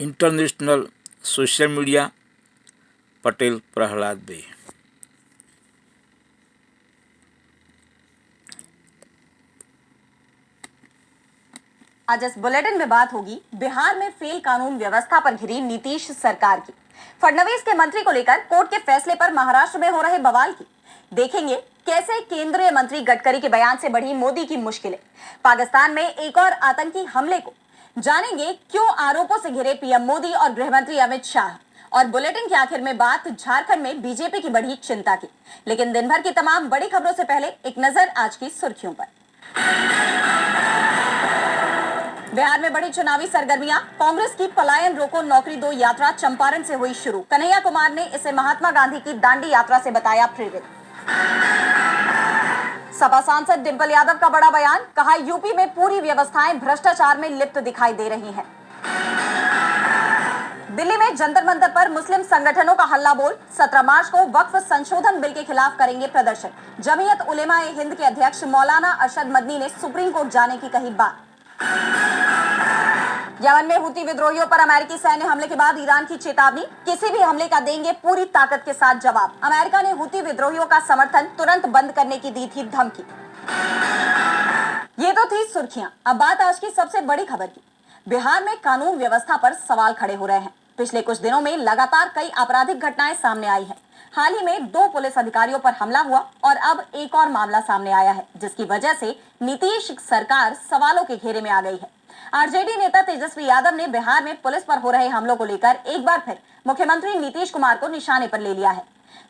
International social media Patel Prahlad बे। आज इस बुलेटिन में बात होगी बिहार में फेल कानून व्यवस्था पर घिरी नीतीश सरकार की, फडणवीस के मंत्री को लेकर कोर्ट के फैसले पर महाराष्ट्र में हो रहे बवाल की, देखेंगे कैसे केंद्रीय मंत्री गडकरी के बयान से बढ़ी मोदी की मुश्किलें, पाकिस्तान में एक और आतंकी हमले को, जानेंगे क्यों आरोपों से घिरे पीएम मोदी और गृहमंत्री अमित शाह, और बुलेटिन के आखिर में बात झारखंड में बीजेपी की बढ़ी चिंता की। लेकिन दिन भर की तमाम बड़ी खबरों से पहले एक नजर आज की सुर्खियों पर। बिहार में बड़ी चुनावी सरगर्मियां, कांग्रेस की पलायन रोको नौकरी दो यात्रा चंपारण से हुई शुरू। कन्हैया कुमार ने इसे महात्मा गांधी की दांडी यात्रा से बताया प्रेरित। सपा सांसद डिंपल यादव का बड़ा बयान, कहा यूपी में पूरी व्यवस्थाएं भ्रष्टाचार में लिप्त दिखाई दे रही हैं। दिल्ली में जंतर मंतर पर मुस्लिम संगठनों का हल्ला बोल, 17 मार्च को वक्फ संशोधन बिल के खिलाफ करेंगे प्रदर्शन। जमीयत उलेमा ए हिंद के अध्यक्ष मौलाना अरशद मदनी ने सुप्रीम कोर्ट जाने की कही बात। यमन में हुती विद्रोहियों पर अमेरिकी सैन्य हमले के बाद ईरान की चेतावनी, किसी भी हमले का देंगे पूरी ताकत के साथ जवाब। अमेरिका ने हुती विद्रोहियों का समर्थन तुरंत बंद करने की दी थी धमकी। ये तो थी सुर्खियां, अब बात आज की सबसे बड़ी खबर की। बिहार में कानून व्यवस्था पर सवाल खड़े हो रहे हैं। पिछले कुछ दिनों में लगातार कई आपराधिक घटनाएं सामने आई हैं। हाल ही में 2 पुलिस अधिकारियों पर हमला हुआ और अब एक और मामला सामने आया है, जिसकी वजह से नीतीश सरकार सवालों के घेरे में आ गई है। आरजेडी नेता तेजस्वी यादव ने बिहार में पुलिस पर हो रहे हमलों को लेकर एक बार फिर मुख्यमंत्री नीतीश कुमार को निशाने पर ले लिया है।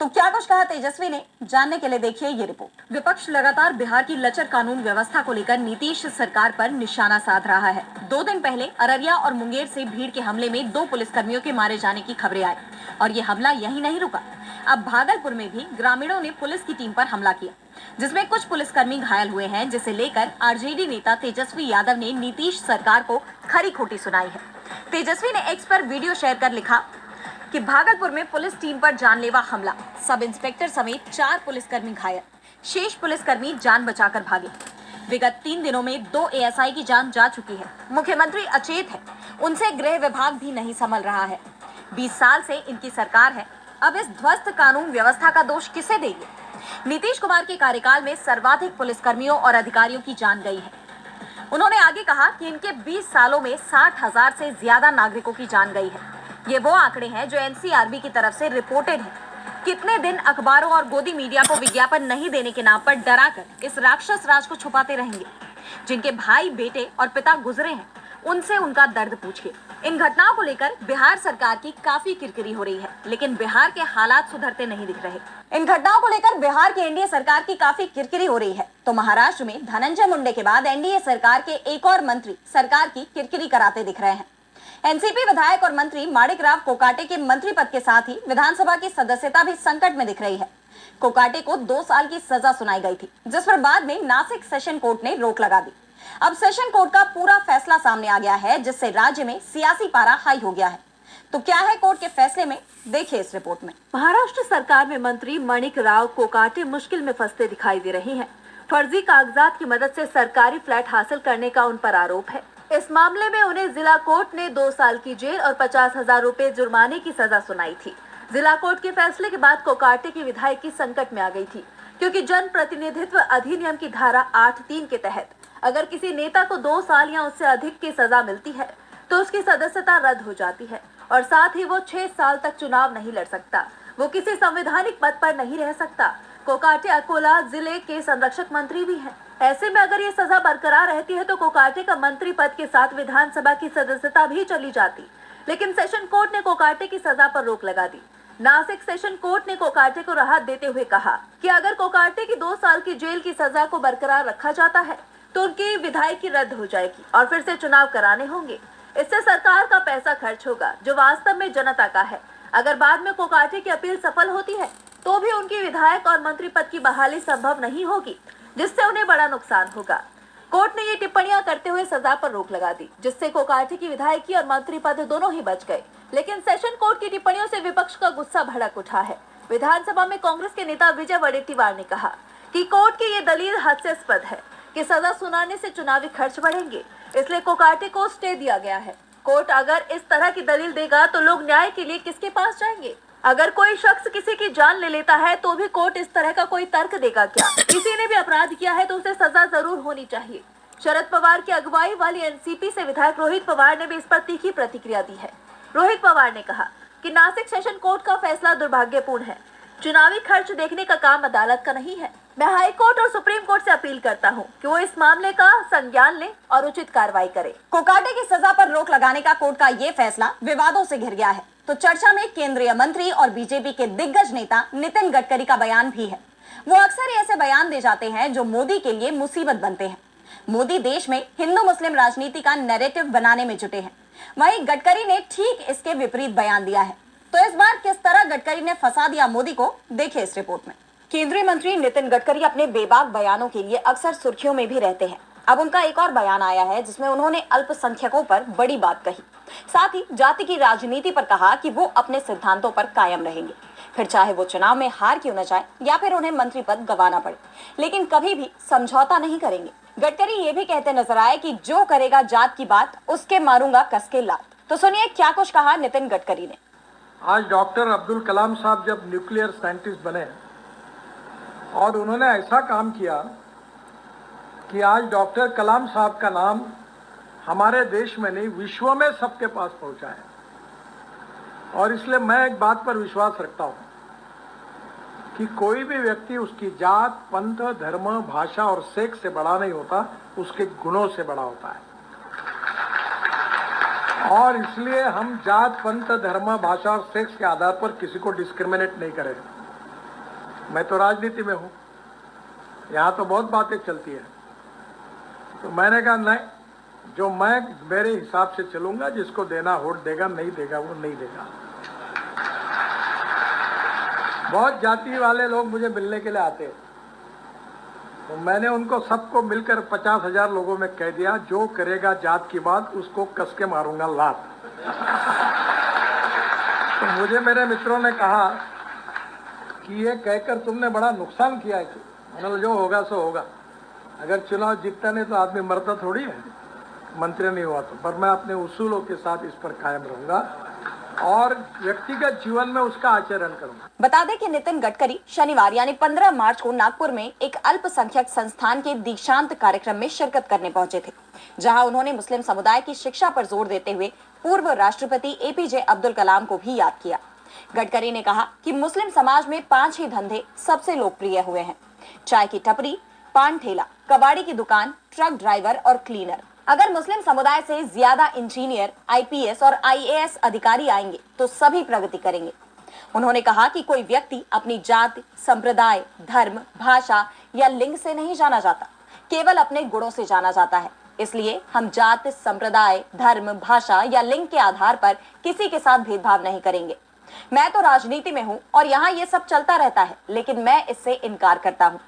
तो क्या कुछ कहा तेजस्वी ने, जानने के लिए देखिए ये रिपोर्ट। विपक्ष लगातार बिहार की लचर कानून व्यवस्था को लेकर नीतीश सरकार पर निशाना साध रहा है। 2 दिन पहले अररिया और मुंगेर से भीड़ के हमले में 2 पुलिसकर्मियों के मारे जाने की खबरें आई और ये हमला यहीं नहीं रुका। अब भागलपुर में भी ग्रामीणों ने पुलिस की टीम पर हमला किया, जिसमें कुछ पुलिसकर्मी घायल हुए हैं, जिसे लेकर आरजेडी नेता तेजस्वी यादव ने नीतीश सरकार को खरी खोटी सुनाई है। तेजस्वी ने एक्स पर वीडियो शेयर कर लिखा कि भागलपुर में पुलिस टीम पर जानलेवा हमला, सब इंस्पेक्टर समेत 4 पुलिसकर्मी घायल, शेष पुलिसकर्मी जान बचाकर भागे। विगत 3 दिनों में 2 एएसआई की जान जा चुकी है। मुख्यमंत्री अचेत है, उनसे गृह विभाग भी नहीं संभल रहा है। 20 साल से इनकी सरकार है, अब इस ध्वस्त कानून व्यवस्था का दोष किसे देंगे? नीतीश कुमार के कार्यकाल में सर्वाधिक पुलिसकर्मियों और अधिकारियों की जान गई है। उन्होंने आगे कहा कि इनके 20 सालों में 60,000 से ज्यादा नागरिकों की जान गई है। ये वो आंकड़े हैं जो एनसीआरबी की तरफ से रिपोर्टेड हैं। कितने दिन अखबारों और गोदी मीडिया को विज्ञापन नहीं देने के नाम पर डराकर इस राक्षस राज को छुपाते रहेंगे? जिनके भाई, बेटे और पिता गुजरे हैं, उनसे उनका दर्द पूछिए। इन घटनाओं को लेकर बिहार सरकार की काफी किरकिरी हो रही है, लेकिन बिहार के हालात सुधरते नहीं दिख रहे। इन घटनाओं को लेकर बिहार की एनडीए सरकार की काफी किरकिरी हो रही है, तो महाराष्ट्र में धनंजय मुंडे के बाद एनडीए सरकार के एक और मंत्री सरकार की किरकिरी कराते दिख रहे हैं। एनसीपी विधायक और मंत्री माणिक राव कोकाटे के मंत्री पद के साथ ही विधानसभा की सदस्यता भी संकट में दिख रही है। कोकाटे को 2 साल की सजा सुनाई गई थी, जिस पर बाद में नासिक सेशन कोर्ट ने रोक लगा दी। अब सेशन कोर्ट का पूरा फैसला सामने आ गया है, जिससे राज्य में सियासी पारा हाई हो गया है। तो क्या है कोर्ट के फैसले में, देखिए इस रिपोर्ट में। महाराष्ट्र सरकार में मंत्री माणिक राव कोकाटे मुश्किल में फंसते दिखाई दे रही हैं। फर्जी कागजात की मदद से सरकारी फ्लैट हासिल करने का उन पर आरोप है। इस मामले में उन्हें जिला कोर्ट ने 2 साल की जेल और 50,000 रुपए जुर्माने की सजा सुनाई थी। जिला कोर्ट के फैसले के बाद कोकाटे की विधायकी संकट में आ गई थी, क्योंकि जन प्रतिनिधित्व अधिनियम की धारा 8(3) के तहत अगर किसी नेता को 2 साल या उससे अधिक की सजा मिलती है तो उसकी सदस्यता रद्द हो जाती है और साथ ही वो 6 साल तक चुनाव नहीं लड़ सकता, वो किसी संवैधानिक पद पर नहीं रह सकता। कोकाटे अकोला जिले के संरक्षक मंत्री भी हैं। ऐसे में अगर ये सजा बरकरार रहती है तो कोकाटे का मंत्री पद के साथ विधानसभा की सदस्यता भी चली जाती, लेकिन सेशन कोर्ट ने कोकाटे की सजा पर रोक लगा दी। नासिक सेशन कोर्ट ने कोकाटे को राहत देते हुए कहा कि अगर कोकाटे की 2 साल की जेल की सजा को बरकरार रखा जाता है तो उनकी विधायकी रद्द हो जाएगी और फिर से चुनाव कराने होंगे। इससे सरकार का पैसा खर्च होगा, जो वास्तव में जनता का है। अगर बाद में कोकाटे की अपील सफल होती है तो भी उनकी विधायक और मंत्री पद की बहाली संभव नहीं होगी, जिससे उन्हें बड़ा नुकसान होगा। कोर्ट ने ये टिप्पणियां करते हुए सजा पर रोक लगा दी, जिससे कोकाटे की विधायकी और मंत्री पद दोनों ही बच गए। लेकिन सेशन कोर्ट की टिप्पणियों से विपक्ष का गुस्सा भड़क उठा है। विधानसभा में कांग्रेस के नेता विजय वडेट्टीवार ने कहा कि कोर्ट की ये दलील हास्यास्पद है कि सजा सुनाने से चुनावी खर्च बढ़ेंगे, इसलिए कोकाटे को स्टे दिया गया है कोर्ट अगर इस तरह की दलील देगा तो लोग न्याय के लिए किसके पास जाएंगे? अगर कोई शख्स किसी की जान ले लेता है तो भी कोर्ट इस तरह का कोई तर्क देगा क्या? किसी ने भी अपराध किया है तो उसे सजा जरूर होनी चाहिए। शरद पवार की अगुवाई वाली एनसीपी से विधायक रोहित पवार ने भी इस पर तीखी प्रतिक्रिया दी है। रोहित पवार ने कहा कि नासिक सेशन कोर्ट का फैसला दुर्भाग्यपूर्ण है। चुनावी खर्च देखने का काम अदालत का नहीं है। मैं हाई कोर्ट और सुप्रीम कोर्ट से अपील करता हूं कि वो इस मामले का संज्ञान लें और उचित कार्रवाई करें। कोकाटे की सजा पर रोक लगाने का कोर्ट का ये फैसला विवादों से घिर गया है, तो चर्चा में केंद्रीय मंत्री और बीजेपी के दिग्गज नेता नितिन गडकरी का बयान भी है। वो अक्सर ही ऐसे बयान दे जाते हैं जो मोदी के लिए मुसीबत बनते हैं। मोदी देश में हिंदू मुस्लिम राजनीति का नैरेटिव बनाने में जुटे हैं, वहीं गडकरी ने ठीक इसके विपरीत बयान दिया है। तो इस बार किस तरह गडकरी ने फंसा दिया मोदी को, देखिए इस रिपोर्ट में। केंद्रीय मंत्री नितिन गडकरी अपने बेबाक बयानों के लिए अक्सर सुर्खियों में भी रहते हैं। अब उनका एक और बयान आया है जिसमें उन्होंने अल्पसंख्यकों पर बड़ी बात कही, साथ ही जाति की राजनीति पर कहा कि वो अपने सिद्धांतों पर कायम रहेंगे, फिर चाहे वो चुनाव में हार क्यों न जाए या फिर उन्हें मंत्री पद गंवाना पड़े, लेकिन कभी भी समझौता नहीं करेंगे। गडकरी ये भी कहते नजर आए कि जो करेगा जात की बात उसके मारूंगा कस के लात। तो सुनिए क्या कुछ कहा नितिन गडकरी ने। आज डॉक्टर अब्दुल कलाम साहब जब न्यूक्लियर साइंटिस्ट बने और उन्होंने ऐसा काम किया कि आज डॉक्टर कलाम साहब का नाम हमारे देश में नहीं विश्व में सबके पास पहुंचा है। और इसलिए मैं एक बात पर विश्वास रखता हूं कि कोई भी व्यक्ति उसकी जात, पंथ, धर्म, भाषा और सेक्स से बड़ा नहीं होता, उसके गुणों से बड़ा होता है। और इसलिए हम जात, पंथ, धर्म, भाषा और सेक्स के आधार पर किसी को डिस्क्रिमिनेट नहीं करें। मैं तो राजनीति में हूँ, यहाँ तो बहुत बातें चलती है, तो मैंने कहा नहीं, जो मैं मेरे हिसाब से चलूंगा, जिसको देना वोट देगा, नहीं देगा वो नहीं देगा। बहुत जाति वाले लोग मुझे मिलने के लिए आते हैं, तो मैंने उनको सबको मिलकर 50,000 लोगों में कह दिया, जो करेगा जात की बात उसको कस के मारूंगा लात। तो मुझे मेरे मित्रों ने कहा कि ये कहकर तुमने बड़ा नुकसान किया है। मैंने जो होगा सो होगा, अगर चुनाव जीतता नहीं तो आदमी मरता थोड़ी है, मंत्री नहीं हुआ तो। पर मैं अपने उसूलों के साथ इस पर कायम रहूंगा और व्यक्तिगत जीवन में उसका आचरण करूंगा। बता दें कि नितिन गडकरी शनिवार यानी 15 मार्च को नागपुर में एक अल्पसंख्यक संस्थान के दीक्षांत कार्यक्रम में शिरकत करने पहुंचे थे, जहां उन्होंने मुस्लिम समुदाय की शिक्षा पर जोर देते हुए पूर्व राष्ट्रपति एपीजे अब्दुल कलाम को भी याद किया। गडकरी ने कहा कि मुस्लिम समाज में 5 ही धंधे सबसे लोकप्रिय हुए हैं: चाय की टपरी, पान ठेला, कबाड़ी की दुकान, ट्रक ड्राइवर और क्लीनर। अगर मुस्लिम समुदाय से ज्यादा इंजीनियर, आईपीएस और आईएएस अधिकारी आएंगे तो सभी प्रगति करेंगे। उन्होंने कहा कि कोई व्यक्ति अपनी जाति, संप्रदाय, धर्म, भाषा या लिंग से नहीं जाना जाता, केवल अपने गुणों से जाना जाता है। इसलिए हम जाति, संप्रदाय, धर्म, भाषा या लिंग के आधार पर किसी के साथ भेदभाव नहीं करेंगे। मैं तो राजनीति में हूँ और यहाँ ये सब चलता रहता है, लेकिन मैं इससे इनकार करता हूँ।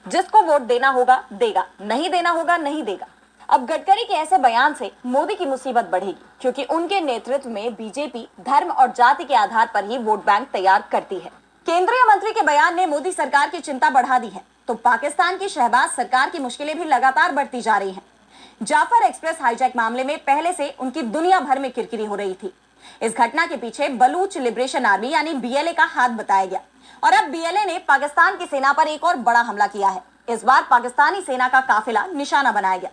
जिसको वोट देना होगा देगा, नहीं देना होगा नहीं देगा। अब गडकरी के ऐसे बयान से मोदी की मुसीबत बढ़ेगी, क्योंकि उनके नेतृत्व में बीजेपी धर्म और जाति के आधार पर ही वोट बैंक तैयार करती है। केंद्रीय मंत्री के बयान ने मोदी सरकार की चिंता बढ़ा दी है, तो पाकिस्तान की शहबाज सरकार की मुश्किलें भी लगातार बढ़ती जा रही हैं। जाफर एक्सप्रेस हाईजैक मामले में पहले से उनकी दुनिया भर में किरकिरी हो रही थी। इस घटना के पीछे बलूच लिबरेशन आर्मी यानी बीएलए का हाथ बताया गया, और अब बीएलए ने पाकिस्तान की सेना पर एक और बड़ा हमला किया है। इस बार पाकिस्तानी सेना का काफिला निशाना बनाया गया।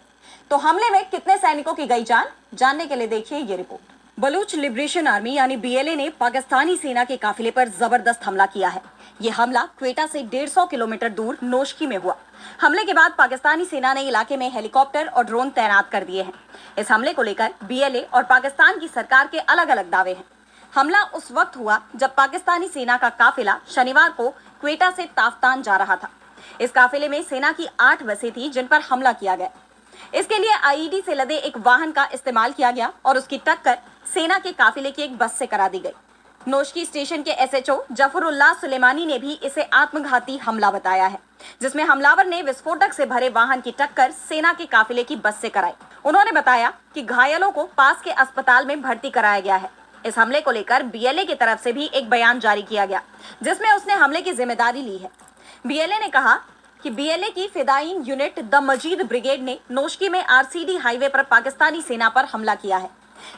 तो हमले में कितने सैनिकों की गई जान, जानने के लिए देखिए ये रिपोर्ट। बलूच लिबरेशन आर्मी यानी बीएलए ने पाकिस्तानी सेना के काफिले पर जबरदस्त हमला किया है। ये हमला क्वेटा से 150 किलोमीटर दूर नोशकी में हुआ। हमले के बाद पाकिस्तानी सेना ने इलाके में हेलीकॉप्टर और ड्रोन तैनात कर दिए हैं। इस हमले को लेकर बीएलए और पाकिस्तान की सरकार के अलग अलग दावे हैं। हमला उस वक्त हुआ जब पाकिस्तानी सेना का काफिला शनिवार को क्वेटा से ताफ्तान जा रहा था। इस काफिले में सेना की 8 बसें थी जिन पर हमला किया गया। इसके लिए आईईडी से लदे एक वाहन का इस्तेमाल किया गया और उसकी टक्कर सेना के काफिले की एक बस से करा दी गई। नोशकी स्टेशन के एसएचओ जफरुल्लाह सुलेमानी ने भी इसे आत्मघाती हमला बताया है, जिसमें हमलावर ने विस्फोटक से भरे वाहन की टक्कर सेना के काफिले की बस से कराई। उन्होंने बताया कि घायलों को पास के अस्पताल में भर्ती कराया गया है। इस हमले को लेकर बीएलए की तरफ से भी एक बयान जारी किया गया, जिसमें उसने हमले की जिम्मेदारी ली है। बीएलए ने कहा कि बीएलए की फिदायीन यूनिट द मजीद ब्रिगेड ने नोशकी में आरसीडी हाईवे पर पाकिस्तानी सेना पर हमला किया है।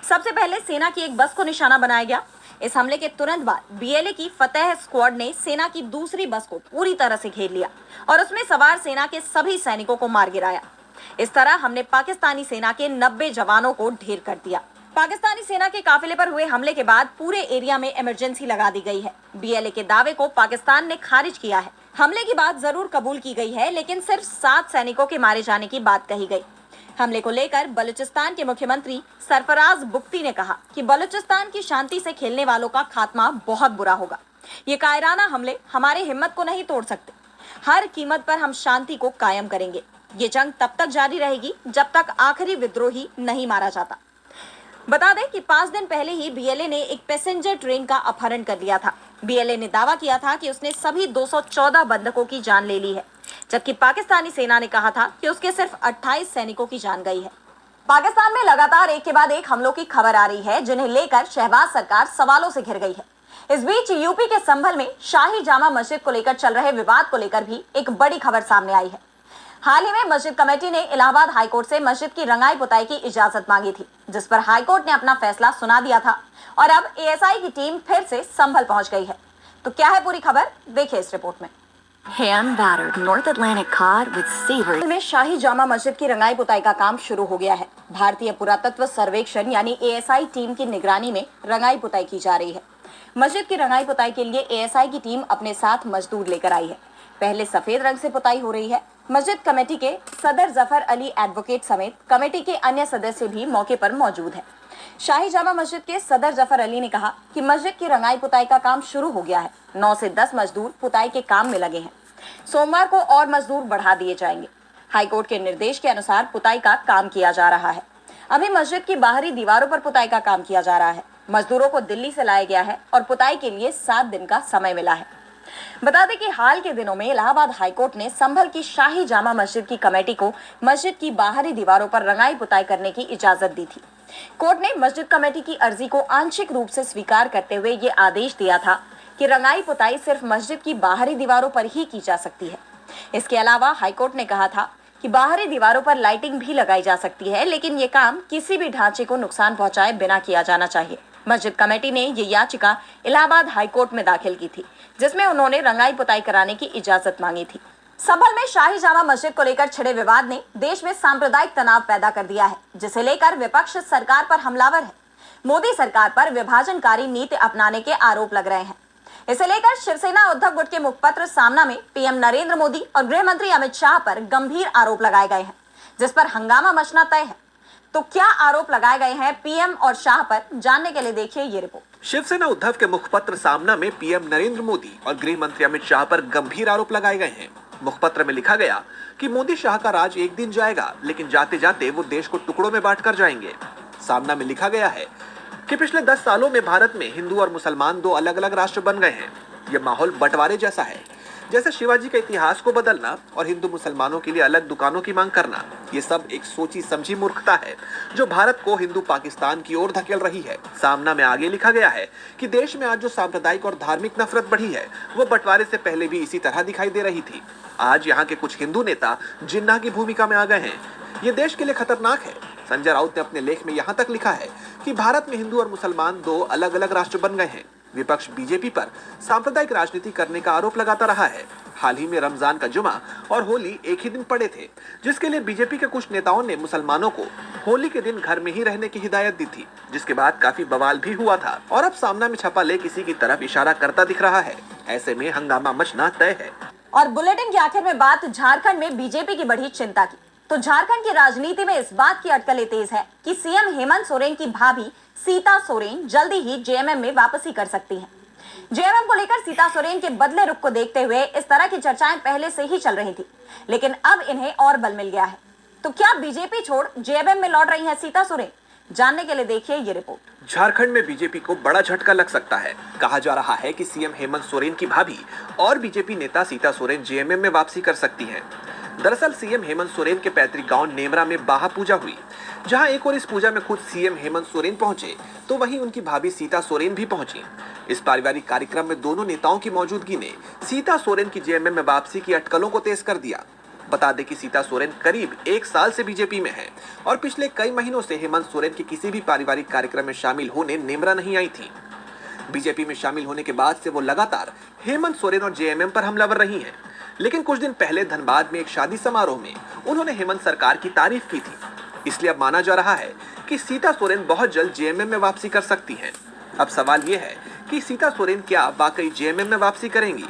सबसे पहले सेना की एक बस को निशाना बनाया गया। इस हमले के तुरंत बाद बीएलए की फतेह स्क्वाड ने सेना की दूसरी बस को पूरी तरह से घेर लिया और उसमें सवार सेना के सभी सैनिकों को मार गिराया। इस तरह हमने पाकिस्तानी सेना के 90 जवानों को ढेर कर दिया। पाकिस्तानी सेना के काफिले पर हुए हमले के बाद पूरे एरिया में इमरजेंसी लगा दी गई है। बीएलए के दावे को पाकिस्तान ने खारिज किया है। हमले की बात जरूर कबूल की गई है, लेकिन सिर्फ 7 सैनिकों के मारे जाने की बात कही गई। हमले को लेकर बलूचिस्तान के मुख्यमंत्री सरफराज बुख्ती ने कहा कि बलूचिस्तान की शांति से खेलने वालों का खात्मा बहुत बुरा होगा। ये कायराना हमले हमारे हिम्मत को नहीं तोड़ सकते। हर कीमत पर हम शांति को कायम करेंगे। ये जंग तब तक जारी रहेगी जब तक आखिरी विद्रोही नहीं मारा जाता। बता दें कि 5 दिन पहले ही बीएलए ने एक पैसेंजर ट्रेन का अपहरण कर लिया था। बीएलए ने दावा किया था कि उसने सभी 214 बंधकों की जान ले ली है, जबकि पाकिस्तानी सेना ने कहा था कि उसके सिर्फ 28 सैनिकों की जान गई है। पाकिस्तान में लगातार एक के बाद एक हमलों की खबर आ रही है, जिन्हें लेकर शहबाज सरकार सवालों से घिर गई है। इस बीच यूपी के संभल में शाही जामा मस्जिद को लेकर चल रहे विवाद को लेकर भी एक बड़ी खबर सामने आई है। हाल ही में मस्जिद कमेटी ने इलाहाबाद हाईकोर्ट से मस्जिद की रंगाई पुताई की इजाजत मांगी थी, जिस पर हाईकोर्ट ने अपना फैसला सुना दिया था और अब एएसआई की टीम फिर से संभल पहुंच गई है। तो क्या है पूरी खबर, देखिए इस रिपोर्ट में। Hand battered North Atlantic cod with savory में शाही जामा मस्जिद की रंगाई पुताई का काम शुरू हो गया है। भारतीय पुरातत्व सर्वेक्षण यानी एएसआई टीम की निगरानी में रंगाई पुताई की जा रही है। मस्जिद की रंगाई पुताई के लिए एएसआई की टीम अपने साथ मजदूर लेकर आई है। पहले सफेद रंग से पुताई हो रही है। मस्जिद कमेटी के सदर जफर अली एडवोकेट समेत कमेटी के अन्य सदस्य भी मौके पर मौजूद हैं। शाही जामा मस्जिद के सदर जफर अली ने कहा कि मस्जिद की रंगाई पुताई का काम शुरू हो गया है। 9 से 10 मजदूर पुताई के काम में लगे हैं। सोमवार को और मजदूर बढ़ा दिए जाएंगे। हाईकोर्ट के निर्देश के अनुसार पुताई का काम किया जा रहा है। अभी मस्जिद की बाहरी दीवारों पर पुताई का काम किया जा रहा है। मजदूरों को दिल्ली से लाया गया है और पुताई के लिए 7 दिन का समय मिला है। बता दें कि हाल के दिनों में इलाहाबाद हाईकोर्ट ने संभल की शाही जामा मस्जिद की कमेटी को मस्जिद की बाहरी दीवारों पर रंगाई पुताई करने की इजाजत दी थी। कोर्ट ने मस्जिद कमेटी की अर्जी को आंशिक रूप से स्वीकार करते हुए ये आदेश दिया था कि रंगाई पुताई सिर्फ मस्जिद की बाहरी दीवारों पर ही की जा सकती है। इसके अलावा हाईकोर्ट ने कहा था कि बाहरी दीवारों पर लाइटिंग भी लगाई जा सकती है, लेकिन ये काम किसी भी ढांचे को नुकसान पहुंचाए बिना किया जाना चाहिए। मस्जिद कमेटी ने ये याचिका इलाहाबाद हाईकोर्ट में दाखिल की थी, जिसमें उन्होंने रंगाई पुताई कराने की इजाजत मांगी थी। संभल में शाही जामा मस्जिद को लेकर छिड़े विवाद ने देश में सांप्रदायिक तनाव पैदा कर दिया है, जिसे लेकर विपक्ष सरकार पर हमलावर है। मोदी सरकार पर विभाजनकारी नीति अपनाने के आरोप लग रहे हैं। इसे लेकर शिवसेना उद्धव गुट के मुखपत्र सामना में पीएम नरेंद्र मोदी और गृह मंत्री अमित शाह पर गंभीर आरोप लगाए गए हैं, जिस पर हंगामा मचना तय है। तो क्या आरोप लगाए गए हैं पीएम और शाह पर, जानने के लिए देखिए ये रिपोर्ट। शिवसेना उद्धव के मुखपत्र सामना में पीएम नरेंद्र मोदी और गृह मंत्री अमित शाह पर गंभीर आरोप लगाए गए हैं। मुखपत्र में लिखा गया कि मोदी शाह का राज एक दिन जाएगा, लेकिन जाते जाते वो देश को टुकड़ों में बांट कर जाएंगे। सामना में लिखा गया है कि पिछले 10 सालों में भारत में हिंदू और मुसलमान 2 अलग अलग राष्ट्र बन गए हैं। ये माहौल बंटवारे जैसा है, जैसे शिवाजी के इतिहास को बदलना और हिंदू मुसलमानों के लिए अलग दुकानों की मांग करना। ये सब एक सोची समझी मूर्खता है जो भारत को हिंदू पाकिस्तान की ओर धकेल रही है। सामना में आगे लिखा गया है कि देश में आज जो सांप्रदायिक और धार्मिक नफरत बढ़ी है, वो बंटवारे से पहले भी इसी तरह दिखाई दे रही थी। आज यहाँ के कुछ हिंदू नेता जिन्ना की भूमिका में आ गए हैं। ये देश के लिए खतरनाक है। संजय राउत ने अपने लेख में यहाँ तक लिखा है कि भारत में हिंदू और मुसलमान 2 अलग अलग राष्ट्र बन गए हैं। विपक्ष बीजेपी पर सांप्रदायिक राजनीति करने का आरोप लगाता रहा है। हाल ही में रमजान का जुमा और होली एक ही दिन पड़े थे, जिसके लिए बीजेपी के कुछ नेताओं ने मुसलमानों को होली के दिन घर में ही रहने की हिदायत दी थी, जिसके बाद काफी बवाल भी हुआ था। और अब सामना में छपा लेख किसी की तरफ इशारा करता दिख रहा है। ऐसे में हंगामा मचना तय है। और बुलेटिन के आखिर में बात झारखंड में बीजेपी की बढ़ी चिंता की। तो झारखंड की राजनीति में इस बात की अटकलें तेज है कि सीएम हेमंत सोरेन की भाभी सीता सोरेन जल्दी ही जेएमएम में वापसी कर सकती हैं। जेएमएम को लेकर सीता सोरेन के बदले रुख को देखते हुए इस तरह की चर्चाएं पहले से ही चल रही थी, लेकिन अब इन्हें और बल मिल गया है। तो क्या बीजेपी छोड़ जेएमएम में लौट रही हैं सीता सोरेन? जानने के लिए देखिए ये रिपोर्ट। झारखंड में बीजेपी को बड़ा झटका लग सकता है। कहा जा रहा है कि सीएम हेमंत सोरेन की भाभी और बीजेपी नेता सीता सोरेन जेएमएम में वापसी कर सकती हैं। दरअसल सीएम हेमंत सोरेन के पैतृक गांव नेमरा में बाहा पूजा हुई, जहां एक और इस पूजा में खुद सीएम हेमंत सोरेन पहुंचे, तो वहीं उनकी भाभी सीता सोरेन भी पहुंची। इस पारिवारिक कार्यक्रम में दोनों नेताओं की मौजूदगी ने सीता सोरेन की जेएमएम में वापसी की अटकलों को तेज कर दिया। बता दें कि सीता सोरेन करीब 1 साल से बीजेपी में है और पिछले कई महीनों से हेमंत सोरेन के किसी भी पारिवारिक कार्यक्रम में शामिल होने नेमरा नहीं आई थी। बीजेपी में शामिल होने के बाद से वो लगातार हेमंत सोरेन और जेएमएम पर हमलावर रही हैं। लेकिन कुछ दिन पहले धनबाद में एक शादी समारोह में उन्होंने हेमंत सरकार की तारीफ की थी। इसलिए अब माना जा रहा है कि सीता सोरेन बहुत जल्द जेएमएम में वापसी कर सकती हैं। अब सवाल यह है कि सीता सोरेन क्या वाकई जेएमएम में वापसी करेंगी।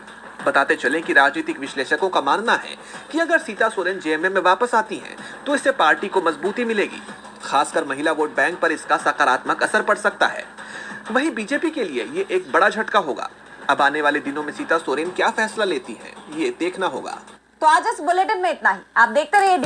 बताते चलें कि राजनीतिक विश्लेषकों का मानना है कि अगर सीता सोरेन जेएमएम में वापस आती हैं तो इससे पार्टी को मजबूती मिलेगी। खासकर महिला वोट बैंक पर इसका सकारात्मक असर पड़ सकता है। वहीं बीजेपी के लिए ये एक बड़ा झटका होगा। अब आने वाले दिनों में सीता सोरेन क्या फैसला लेती हैं, ये देखना होगा। तो आज इस बुलेटिन में इतना ही। आप देखते रहिए